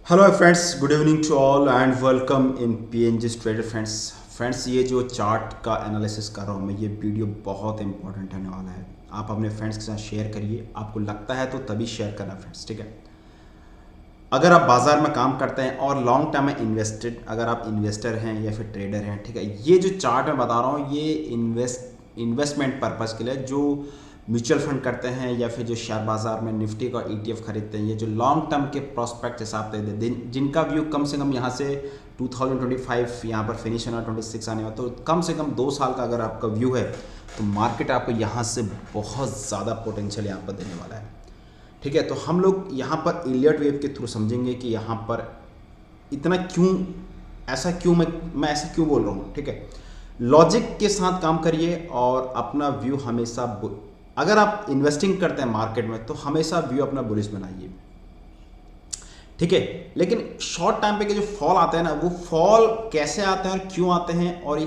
Hello friends, good evening to all and welcome in PNG trader friends. ये जो chart का analysis कर रहा हूँ मैं, ये वीडियो बहुत इंपॉर्टेंट होने वाला है। आप अपने फ्रेंड्स के साथ शेयर करिए, आपको लगता है तो तभी शेयर करना फ्रेंड्स, ठीक है। अगर आप बाज़ार में काम करते हैं और लॉन्ग टर्म में इन्वेस्टेड, अगर आप इन्वेस्टर हैं या फिर ट्रेडर हैं, ठीक है, ये जो चार्ट मैं बता रहा हूँ ये इन्वेस्टमेंट पर्पज़ के लिए जो म्यूचुअल फंड करते हैं या फिर जो शेयर बाज़ार में निफ्टी का ईटीएफ खरीदते हैं, ये जो लॉन्ग टर्म के प्रोस्पेक्ट हिसाब से जिनका व्यू कम से कम यहाँ से 2025 यहाँ पर फिनिश होना, 26 आने वाला, तो कम से कम 2 साल का अगर आपका व्यू है तो मार्केट आपको यहाँ से बहुत ज़्यादा पोटेंशियल यहाँ पर देने वाला है, ठीक है। तो हम लोग यहाँ पर इलियट वेव के थ्रू समझेंगे कि यहाँ पर इतना क्यों, ऐसा क्यों, मैं ऐसा क्यों बोल रहा हूँ, ठीक है। लॉजिक के साथ काम करिए और अपना व्यू हमेशा, अगर आप इन्वेस्टिंग करते हैं मार्केट में तो हमेशा व्यू अपना बुलिश बनाइए, ठीक है। लेकिन शॉर्ट टाइम पे के जो फॉल आते हैं ना, वो फॉल कैसे आते हैं और क्यों आते हैं और ये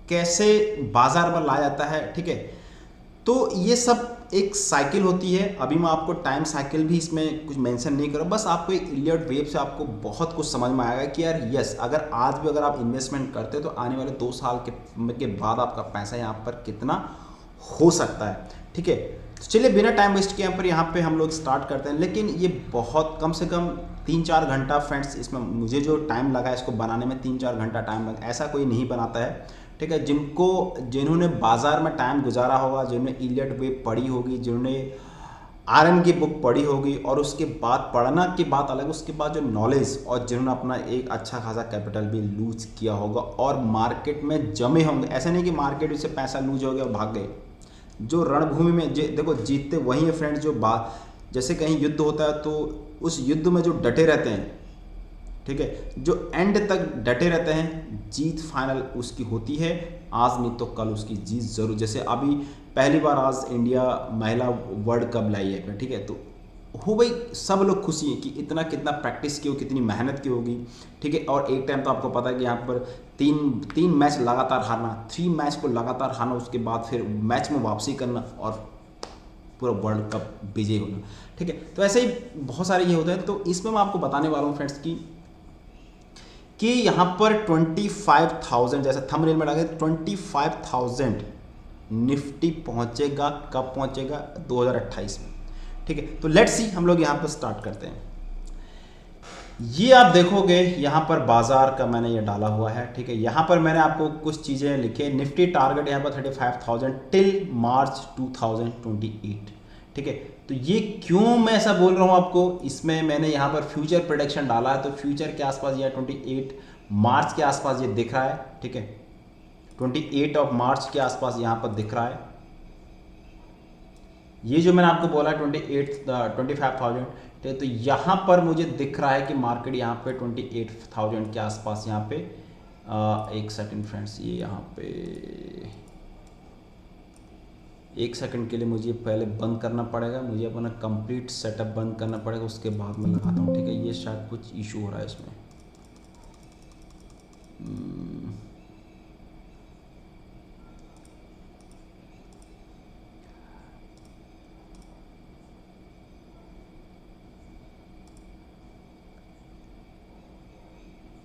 कैसे बाजार में लाया जाता है, ठीक है। तो ये सब एक साइकिल होती है। अभी मैं आपको टाइम साइकिल भी इसमें कुछ मेंशन नहीं करूँ, बस आपको एक इलियट वेव से आपको बहुत कुछ समझ में आएगा कि यार यस, अगर आज भी अगर आप इन्वेस्टमेंट करते हैं तो आने वाले 2 साल के बाद आपका पैसा यहाँ पर कितना हो सकता है, ठीक है। तो चलिए बिना टाइम वेस्ट किए यहाँ पे हम लोग स्टार्ट करते हैं। लेकिन ये बहुत कम से कम 3-4 घंटा फ्रेंड्स, इसमें मुझे जो टाइम लगा इसको बनाने में 3-4 घंटा टाइम लगा, ऐसा कोई नहीं बनाता है, ठीक है। जिन्होंने बाजार में टाइम गुजारा होगा, जिन्होंने इलियट वेव पढ़ी होगी, जिन्होंने आरएन की बुक पढ़ी होगी, और उसके बाद पढ़ना की बात अलग, उसके बाद जो नॉलेज, और जिन्होंने अपना एक अच्छा खासा कैपिटल भी लूज किया होगा और मार्केट में जमे होंगे। ऐसा नहीं कि मार्केट से पैसा लूज हो गया और भाग गए। जो रणभूमि में देखो, जीतते वही है फ्रेंड्स, जो जैसे कहीं युद्ध होता है तो उस युद्ध में जो डटे रहते हैं, ठीक है, जो एंड तक डटे रहते हैं, जीत फाइनल उसकी होती है। आज नहीं तो कल उसकी जीत जरूर। जैसे अभी पहली बार आज इंडिया महिला वर्ल्ड कप लाई है, ठीक है, तो हो भाई, सब लोग खुशी हैं कि इतना कितना प्रैक्टिस की हो, कितनी मेहनत की होगी, ठीक है। और एक टाइम तो आपको पता है कि यहाँ पर तीन मैच लगातार हारना, 3 मैच को लगातार हारना, उसके बाद फिर मैच में वापसी करना और पूरा वर्ल्ड कप विजयी होना, ठीक है। तो ऐसे ही बहुत सारे ये होते हैं। तो इसमें मैं आपको बताने वाला हूँ फ्रेंड्स कि यहाँ पर 25,000, जैसे थंबनेल में लगे 25,000 निफ्टी पहुँचेगा। कब पहुँचेगा? 2028 में, ठीक है। तो लेट्स सी, हम लोग यहाँ पर स्टार्ट करते हैं। ये आप देखोगे यहाँ पर बाजार का मैंने ये डाला हुआ है, ठीक है। यहाँ पर मैंने आपको कुछ चीज़ें लिखे, निफ्टी टारगेट यहाँ पर 35,000 टिल मार्च 2028, ठीक है। तो ये क्यों मैं ऐसा बोल रहा हूँ आपको, इसमें मैंने यहाँ पर फ्यूचर प्रोडिक्शन डाला है, तो फ्यूचर के आसपास ये 28 मार्च के आसपास ये दिख रहा है, ठीक है। 28 ऑफ मार्च के आसपास यहाँ पर दिख रहा है। ये जो मैंने आपको बोला 25,000, तो यहाँ पर मुझे दिख रहा है कि मार्केट यहाँ पे 28,000 के आसपास यहाँ पे, एक सेकंड फ्रेंड्स, ये यहाँ पे एक सेकंड के लिए मुझे पहले बंद करना पड़ेगा, मुझे अपना कंप्लीट सेटअप बंद करना पड़ेगा, उसके बाद मैं लगाता हूँ, ठीक है। ये शायद कुछ इशू हो रहा है इसमें।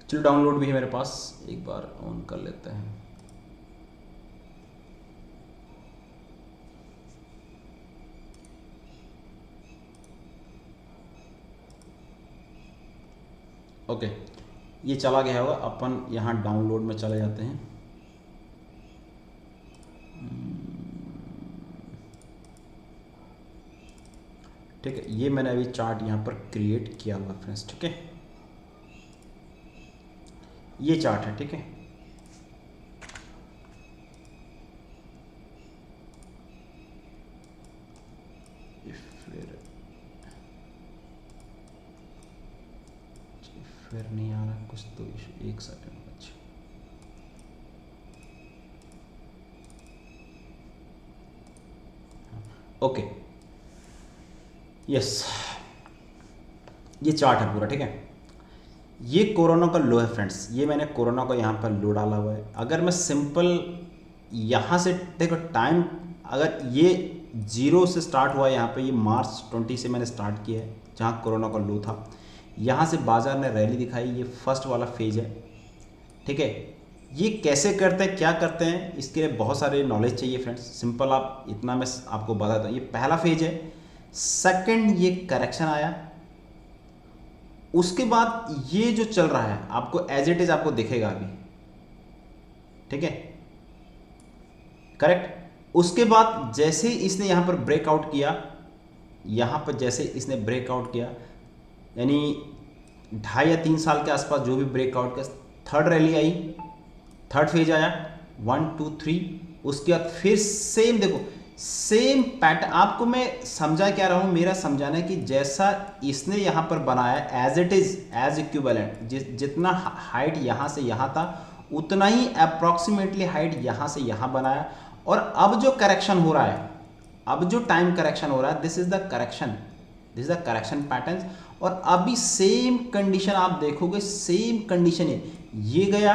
चलो, डाउनलोड भी है मेरे पास, एक बार ऑन कर लेते हैं। ओके, ये चला गया होगा, अपन यहाँ डाउनलोड में चले जाते हैं। ठीक है, ये मैंने अभी चार्ट यहाँ पर क्रिएट किया हुआ फ्रेंड्स, ठीक है। ये चार्ट है, ठीक है। फिर नहीं आ रहा कुछ, तो एक सेकंड। अच्छा, ओके, यस, ये चार्ट है पूरा, ठीक है। ये कोरोना का लो है फ्रेंड्स, ये मैंने कोरोना का यहाँ पर लो डाला हुआ है। अगर मैं सिंपल यहाँ से देखो टाइम, अगर ये 0 से स्टार्ट हुआ है यहाँ पे, ये मार्च 20 से मैंने स्टार्ट किया है, जहाँ कोरोना का लो था। यहाँ से बाजार ने रैली दिखाई, ये फर्स्ट वाला फेज है, ठीक है। ये कैसे करते हैं, क्या करते हैं, इसके लिए बहुत सारे नॉलेज चाहिए फ्रेंड्स। सिंपल आप इतना मैं आपको बताता हूँ, ये पहला फेज है। सेकंड ये करेक्शन आया, उसके बाद ये जो चल रहा है आपको एज इट इज आपको दिखेगा अभी, ठीक है, करेक्ट। उसके बाद जैसे इसने यहां पर ब्रेकआउट किया, यहां पर जैसे इसने ब्रेकआउट किया, यानी 2.5 या 3 साल के आसपास जो भी ब्रेकआउट किया, थर्ड रैली आई, थर्ड फेज आया, 1 2 3। उसके बाद फिर सेम, देखो सेम पैटर्न। आपको मैं समझा क्या रहा हूं, मेरा समझाना है कि जैसा इसने यहां पर बनाया as it is, as equivalent, जितना हाइट यहां से यहां था उतना ही अप्रॉक्सीमेटली हाइट यहां से यहां बनाया। और अब जो करेक्शन हो रहा है, अब जो टाइम करेक्शन हो रहा है, this is the correction, this is the correction pattern. और अभी सेम कंडीशन आप देखोगे, सेम कंडीशन है, ये गया,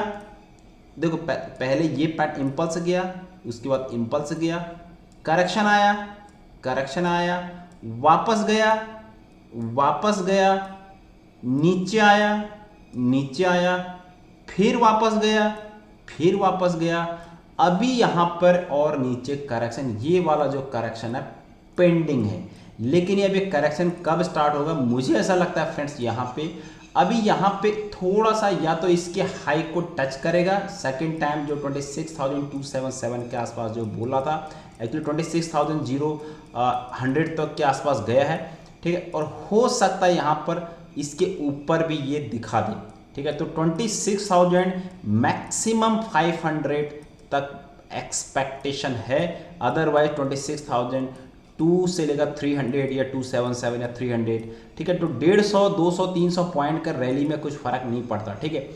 देखो पहले ये पैट इंपल्स गया, उसके बाद इंपल्स गया, करेक्शन आया, करेक्शन आया, वापस गया, वापस गया, नीचे आया, नीचे आया, फिर वापस गया, फिर वापस गया, अभी यहां पर और नीचे करेक्शन। ये वाला जो करेक्शन है पेंडिंग है, लेकिन ये अभी करेक्शन कब स्टार्ट होगा, मुझे ऐसा लगता है फ्रेंड्स यहां पे, अभी यहां पे थोड़ा सा या तो इसके हाई को टच करेगा सेकंड टाइम, जो 26,277 के आसपास जो बोला था, एक्चुअली 26,000 तक के आसपास गया है, ठीक है। और हो सकता है यहां पर इसके ऊपर भी ये दिखा दे, ठीक है। तो 26,000 मैक्सिमम 500 तक एक्सपेक्टेशन है, अदरवाइज 26,002 से लेकर 300 या 277 या 300, ठीक है। तो 150, 200, 300 पॉइंट का रैली में कुछ फर्क नहीं पड़ता, ठीक है।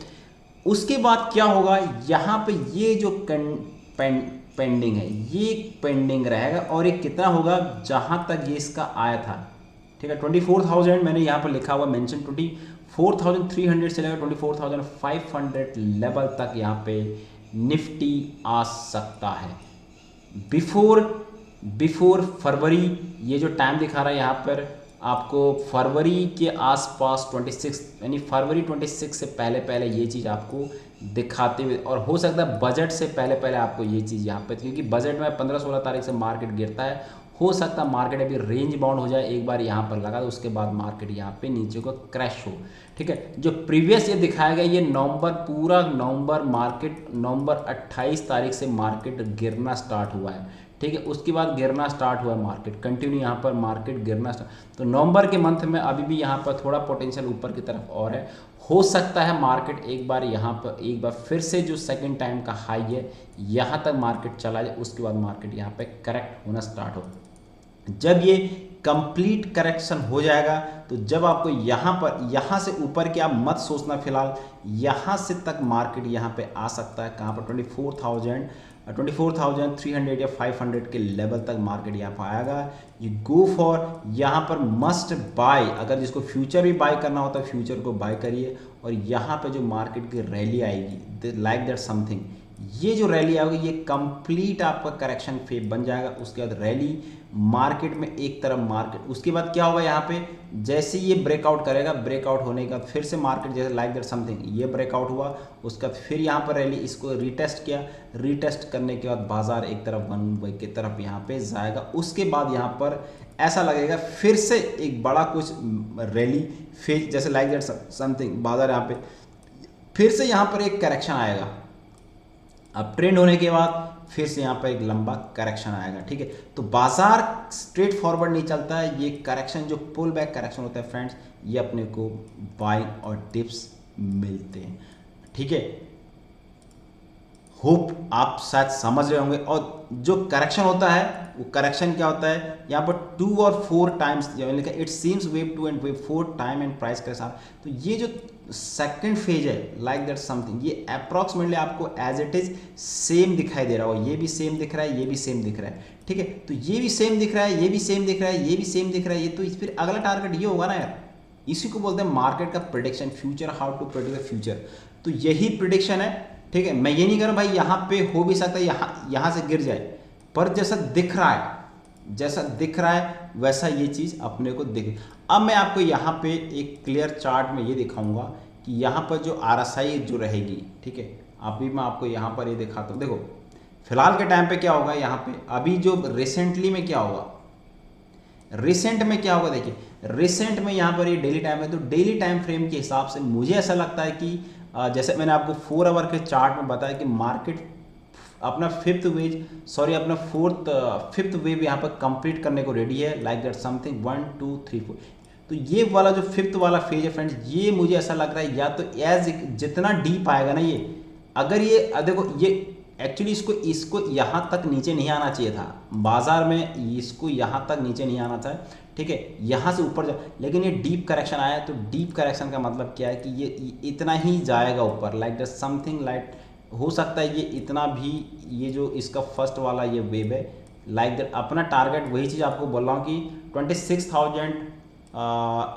उसके बाद क्या होगा, यहाँ पे ये जो पेंडिंग है ये पेंडिंग रहेगा, और ये कितना होगा, जहां तक ये इसका आया था, ठीक है। 24,000 मैंने यहाँ पर लिखा हुआ मेंशन, 24,300 से लेकर 24,500 लेवल तक यहाँ पे निफ्टी आ सकता है बिफोर फरवरी। ये जो टाइम दिखा रहा है यहाँ पर आपको, फरवरी के आसपास 26, यानी फरवरी 26 से पहले पहले ये चीज़ आपको दिखाते हुए, और हो सकता है बजट से पहले पहले आपको ये चीज़ यहाँ पे, क्योंकि बजट में 15-16 तारीख से मार्केट गिरता है, हो सकता है मार्केट अभी रेंज बाउंड हो जाए, एक बार यहाँ पर लगा तो उसके बाद मार्केट यहाँ पे नीचे को क्रैश हो, ठीक है। जो प्रीवियस ये दिखाया गया, ये नवंबर, पूरा नवंबर मार्केट, नवंबर 28 तारीख से मार्केट गिरना स्टार्ट हुआ है, ठीक है। उसके बाद गिरना स्टार्ट हुआ मार्केट, कंटिन्यू यहाँ पर मार्केट गिरना स्टार्ट। तो नवंबर के मंथ में अभी भी यहाँ पर थोड़ा पोटेंशियल ऊपर की तरफ और है, हो सकता है मार्केट एक बार यहाँ पर एक बार फिर से जो सेकंड टाइम का हाई है यहाँ तक मार्केट चला जाए, उसके बाद मार्केट यहाँ पे करेक्ट होना स्टार्ट हो। जब ये कंप्लीट करेक्शन हो जाएगा, तो जब आपको यहाँ पर, यहाँ से ऊपर की आप मत सोचना फिलहाल, यहाँ से तक मार्केट यहाँ पे आ सकता है, कहाँ पर 24,300 या 500 के लेवल तक मार्केट यहाँ पर आएगा। ये गो फॉर, यहाँ पर मस्ट बाय, अगर जिसको फ्यूचर भी बाय करना होता है फ्यूचर को बाय करिए। और यहाँ पे जो मार्केट की रैली आएगी, लाइक दैट समथिंग, ये जो रैली आएगी ये कंप्लीट आपका करेक्शन फेज बन जाएगा। उसके बाद रैली मार्केट में एक तरफ मार्केट, उसके बाद क्या होगा, यहाँ पे जैसे ये ब्रेकआउट करेगा, ब्रेकआउट होने के बाद फिर से मार्केट जैसे लाइक दैट समथिंग, ये ब्रेकआउट हुआ, उसके बाद फिर यहाँ पर रैली, इसको रिटेस्ट किया, रिटेस्ट करने के बाद बाजार एक तरफ वन वे की तरफ यहाँ पे जाएगा। उसके बाद यहाँ पर ऐसा लगेगा फिर से एक बड़ा कुछ रैली फेज, जैसे लाइक दैट समथिंग, बाजार यहाँ पे फिर से यहाँ पर एक करेक्शन आएगा, अब ट्रेंड होने के बाद फिर से यहाँ पर एक लंबा करेक्शन आएगा, ठीक है। तो बाजार स्ट्रेट फॉरवर्ड नहीं चलता है, ये करेक्शन जो पुल बैक करेक्शन होता है फ्रेंड्स, ये अपने को बाइंग और टिप्स मिलते हैं, ठीक है। होप आप शायद समझ रहे होंगे। और जो करेक्शन होता है वो करेक्शन क्या होता है, यहाँ पर 2 और 4 टाइम्स लिखा, it seems wave 2 and wave 4 time and price के साथ। तो ये जो सेकंड फेज है लाइक दैट समथिंग, ये अप्रॉक्सीमेटली आपको एज इट इज सेम दिखाई दे रहा हो, ये भी सेम दिख रहा है, ये भी सेम दिख रहा है, ठीक है। तो ये भी सेम दिख रहा है, ये भी सेम दिख रहा है, ये भी सेम दिख रहा है, ये तो फिर अगला टारगेट ये होगा ना यार, इसी को बोलते हैं मार्केट का prediction, future, how to predict the future. तो यही प्रेडिक्शन है, ठीक है। मैं ये नहीं कर रहा भाई यहाँ पे हो भी सकता है यहाँ से गिर जाए, पर जैसा दिख रहा है, जैसा दिख रहा है वैसा ये चीज़ अपने को दिख। अब मैं आपको यहाँ पे एक क्लियर चार्ट में ये दिखाऊंगा कि यहाँ पर जो RSI जो रहेगी, ठीक है, अभी मैं आपको यहाँ पर ये दिखाता हूँ। देखो फिलहाल के टाइम पे क्या होगा, यहाँ पे अभी जो रिसेंटली में क्या होगा, रिसेंट में क्या होगा, देखिए रिसेंट में यहाँ पर ये डेली टाइम है, तो डेली टाइम फ्रेम के हिसाब से मुझे ऐसा लगता है कि जैसे मैंने आपको 4 आवर के चार्ट में बताया कि मार्केट अपना अपना फिफ्थ वेव यहाँ पर कंप्लीट करने को रेडी है, लाइक दैट समथिंग 1 2 3 4। तो ये वाला जो फिफ्थ वाला फेज है फ्रेंड्स, ये मुझे ऐसा लग रहा है या तो एज जितना डीप आएगा ना ये, अगर ये देखो ये एक्चुअली इसको यहाँ तक नीचे नहीं आना चाहिए था बाजार में, इसको यहाँ तक नीचे नहीं आना था, ठीक है, यहाँ से ऊपर जा, लेकिन ये डीप करेक्शन आया। तो डीप करेक्शन का मतलब क्या है कि ये इतना ही जाएगा ऊपर, लाइक दैट समथिंग लाइक हो सकता है ये इतना भी, ये जो इसका फर्स्ट वाला ये वेव है, लाइक दैट अपना टारगेट वही चीज़ आपको बोल रहा हूँ कि 26,000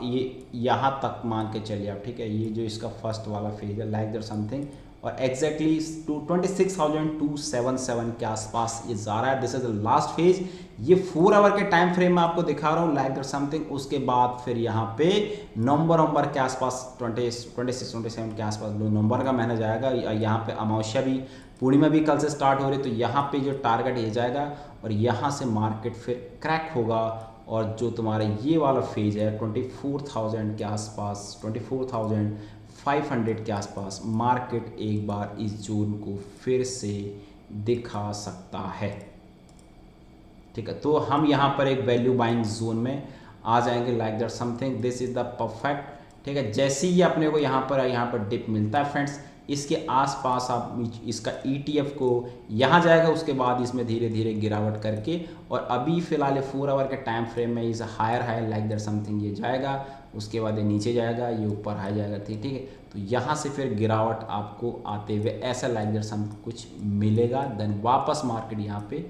ये यहाँ तक मान के चलिए आप, ठीक है, ये जो इसका फर्स्ट वाला फेज है लाइक दैट समथिंग, और एग्जैक्टली 26,277 के आसपास ये जा रहा है। This is the last phase. ये 4 आवर के टाइम फ्रेम में आपको दिखा रहा हूँ लाइक दैट समथिंग। उसके बाद फिर यहाँ पे नवंबर के आसपास 26-27 के आसपास नवंबर का महीना जाएगा। यहाँ पे अमावस्या भी, पूर्णिमा भी कल से स्टार्ट हो रही, तो यहाँ पे जो टारगेट ये जाएगा और यहाँ से मार्केट फिर क्रैक होगा, और जो तुम्हारा ये वाला फेज है 24,000 के आसपास, 24,500 के आसपास मार्केट एक बार इस जोन को फिर से दिखा सकता है, ठीक है। तो हम यहाँ पर एक वैल्यू बाइंग जोन में आ जाएंगे like that something, this is the perfect, ठीक है। जैसे ही अपने को यहाँ पर डिप मिलता है फ्रेंड्स, इसके आसपास आप इसका ETF को यहाँ जाएगा, उसके बाद इसमें धीरे धीरे गिरावट करके, और अभी फिलहाल 4 आवर के टाइम फ्रेम में इस हायर लाइक दैट समथिंग ये जाएगा, उसके बाद ये नीचे जाएगा, ये ऊपर हाई जाएगा, ठीक है। तो यहाँ से फिर गिरावट आपको आते हुए ऐसा लाइक दैट समथिंग कुछ मिलेगा, देन वापस मार्केट यहाँ पे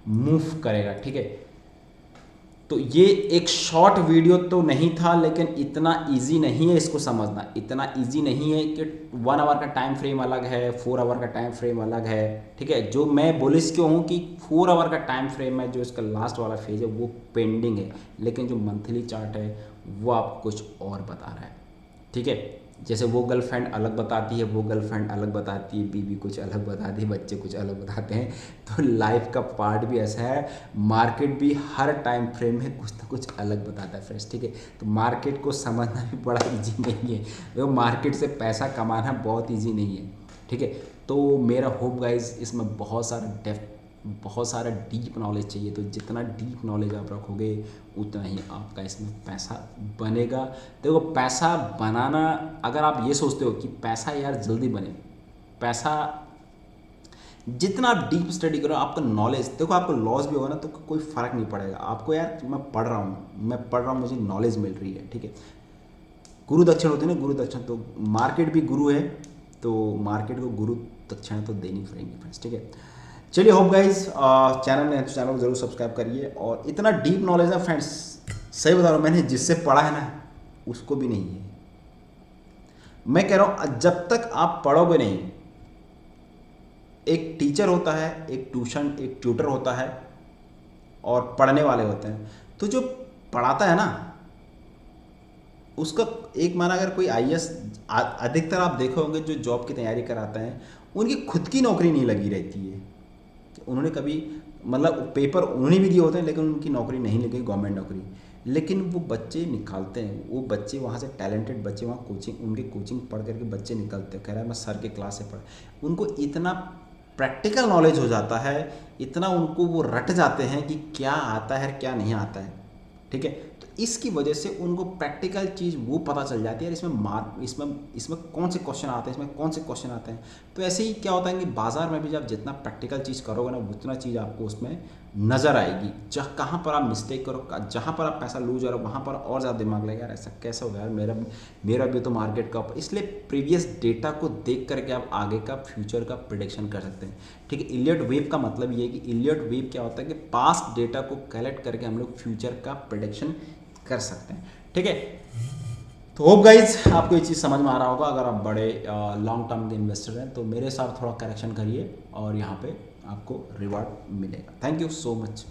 मूव करेगा, ठीक है। तो ये एक शॉर्ट वीडियो तो नहीं था, लेकिन इतना इजी नहीं है इसको समझना, इतना इजी नहीं है कि 1 आवर का टाइम फ्रेम अलग है, 4 आवर का टाइम फ्रेम अलग है, ठीक है। जो मैं बुलिश क्यों हूँ कि 4 आवर का टाइम फ्रेम है, जो इसका लास्ट वाला फेज है वो पेंडिंग है, लेकिन जो मंथली चार्ट है वो आपको कुछ और बता रहा है, ठीक है। जैसे वो गर्लफ्रेंड अलग बताती है, वो गर्लफ्रेंड अलग बताती है, बीवी कुछ अलग बताती है, बच्चे कुछ अलग बताते हैं, तो लाइफ का पार्ट भी ऐसा है, मार्केट भी हर टाइम फ्रेम में कुछ ना कुछ अलग बताता है फ्रेंड्स, ठीक है। तो मार्केट को समझना भी बड़ा इजी नहीं है, वो मार्केट से पैसा कमाना बहुत इजी नहीं है, ठीक है। तो मेरा होप गाइज इसमें बहुत सारा डीप नॉलेज चाहिए, तो जितना डीप नॉलेज आप रखोगे उतना ही आपका इसमें पैसा बनेगा। देखो पैसा बनाना, अगर आप ये सोचते हो कि पैसा यार जल्दी बने, पैसा जितना आप डीप स्टडी करो, आपका नॉलेज, देखो आपको लॉस भी होगा ना तो कोई फ़र्क नहीं पड़ेगा आपको, यार मैं पढ़ रहा हूँ मुझे नॉलेज मिल रही है, ठीक है। गुरु दक्षिण होती है ना, गुरु दक्षिण, तो मार्केट भी गुरु है, तो मार्केट को गुरु दक्षिण तो देनी पड़ेगी फ्रेंड्स, ठीक है। चलिए होप गाइज, चैनल में है तो चैनल को जरूर सब्सक्राइब करिए। और इतना डीप नॉलेज है फ्रेंड्स, सही बता रहा हूँ, मैंने जिससे पढ़ा है ना उसको भी नहीं है। मैं कह रहा हूँ जब तक आप पढ़ोगे नहीं, एक टीचर होता है, एक ट्यूटर होता है, और पढ़ने वाले होते हैं। तो जो पढ़ाता है ना उसका एक माना, अगर कोई IAS, अधिकतर आप देखे होंगे जो जॉब की तैयारी कराते हैं उनकी खुद की नौकरी नहीं लगी रहती है, उन्होंने कभी मतलब पेपर उन्होंने भी दिए होते हैं लेकिन उनकी नौकरी नहीं लगी, गवर्नमेंट नौकरी, लेकिन वो बच्चे निकालते हैं, वो बच्चे वहाँ से टैलेंटेड बच्चे, वहाँ उनकी कोचिंग पढ़ करके बच्चे निकलते हैं, कह रहा है मैं सर के क्लास से पढ़, उनको इतना प्रैक्टिकल नॉलेज हो जाता है, इतना उनको वो रट जाते हैं कि क्या आता है क्या नहीं आता है, ठीक है। तो इसकी वजह से उनको प्रैक्टिकल चीज़ वो पता चल जाती है, इसमें कौन से क्वेश्चन आते हैं, इसमें कौन से क्वेश्चन आते हैं। तो ऐसे ही क्या होता है कि बाजार में भी जब जितना प्रैक्टिकल चीज़ करोगे ना उतना चीज़ आपको उसमें नज़र आएगी, कहाँ पर आप मिस्टेक करो, जहाँ पर आप पैसा लूज करो वहाँ पर और ज़्यादा दिमाग लगेगा, यार ऐसा कैसे होगा, यार मेरा भी तो मार्केट का। इसलिए प्रीवियस डेटा को देख करके आप आगे का फ्यूचर का प्रिडिक्शन कर सकते हैं, ठीक है। इलियट वेव का मतलब ये है कि इलियट वेव क्या होता है कि पास्ट डेटा को कलेक्ट करके हम लोग फ्यूचर का प्रिडिक्शन कर सकते हैं, ठीक है। तो होप गाइज आपको ये चीज़ समझ में आ रहा होगा। अगर आप बड़े लॉन्ग टर्म के इन्वेस्टर हैं तो मेरे साथ थोड़ा करेक्शन करिए और यहाँ पे आपको रिवार्ड मिलेगा। Thank you so much.